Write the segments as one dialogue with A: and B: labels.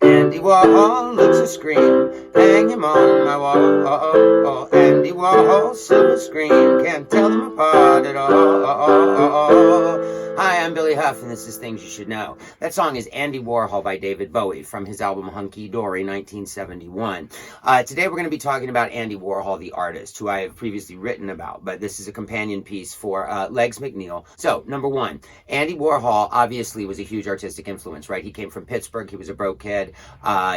A: Andy Warhol looks a scream, hang him on my wall. Andy Warhol, silver screen, can't tell them apart at all. Hi, I'm Billy Hough, and this is Things You Should Know. That song is Andy Warhol by David Bowie from his album Hunky Dory, 1971. Today we're going to be talking about Andy Warhol, the artist, who I have previously written about, but this is a companion piece for Legs McNeil. So, number one, Andy Warhol obviously was a huge artistic influence, right? He came from Pittsburgh. He was a broke kid.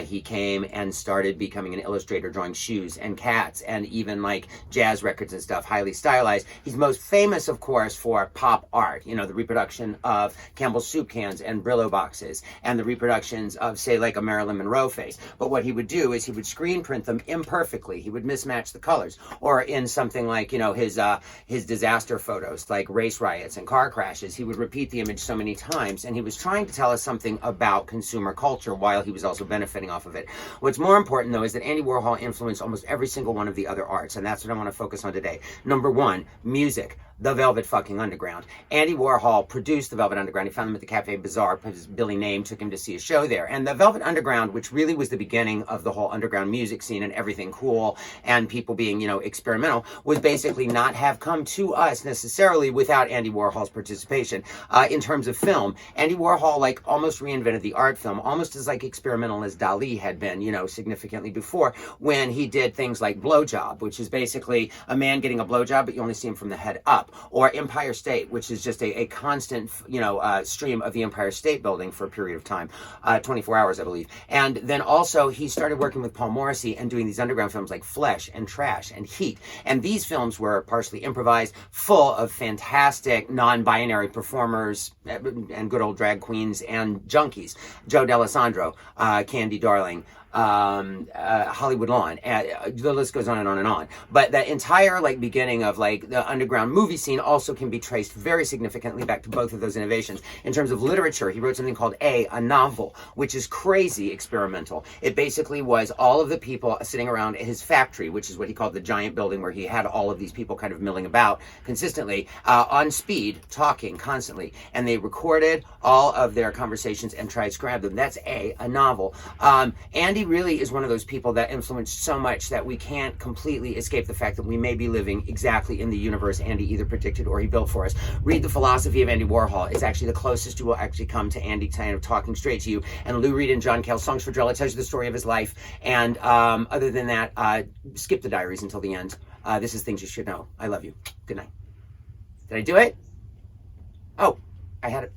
A: He came and started becoming an illustrator, drawing shoes and cats and even like jazz records and stuff, highly stylized. He's most famous, of course, for pop art, you know, the reproduction of Campbell's soup cans and Brillo boxes and the reproductions of, say, like a Marilyn Monroe face. But what he would do is he would screen print them imperfectly. He would mismatch the colors. Or in something like, you know, his disaster photos, like race riots and car crashes, he would repeat the image so many times, and he was trying to tell us something about consumer culture while he was also benefiting off of it. What's more important, though, is that Andy Warhol influenced almost every single one of the other arts, and that's what I want to focus on today. Number one, music. The Velvet fucking Underground. Andy Warhol produced the Velvet Underground. He found them at the Cafe Bazaar because Billy Name took him to see a show there. And the Velvet Underground, which really was the beginning of the whole underground music scene and everything cool and people being, you know, experimental, was basically not have come to us necessarily without Andy Warhol's participation. In terms of film, Andy Warhol like almost reinvented the art film, almost as like experimental as Dali had been, you know, significantly before, when he did things like Blowjob, which is basically a man getting a blowjob, but you only see him from the head up. Or Empire State, which is just a constant, you know, stream of the Empire State Building for a period of time, 24 hours, I believe. And then also he started working with Paul Morrissey and doing these underground films like Flesh and Trash and Heat. And these films were partially improvised, full of fantastic non-binary performers and good old drag queens and junkies. Joe D'Alessandro, Candy Darling, Hollywood Lawn, the list goes on and on and on. But the entire like beginning of like the underground movie scene also can be traced very significantly back to both of those innovations. In terms of literature, he wrote something called a novel, which is crazy experimental. It basically was all of the people sitting around his factory, which is what he called the giant building where he had all of these people kind of milling about consistently, on speed, talking constantly. And they recorded all of their conversations and transcribed them. That's a novel. Andy really is one of those people that influenced so much that we can't completely escape the fact that we may be living exactly in the universe Andy either predicted or he built for us. Read The Philosophy of Andy Warhol. It's actually the closest you will actually come to Andy kind of talking straight to you. And Lou Reed and John Cale's Songs for Drella tells you the story of his life. And other than that, skip the diaries until the end. This is Things You Should Know. I love you. Good night. Did I do it? Oh, I had it.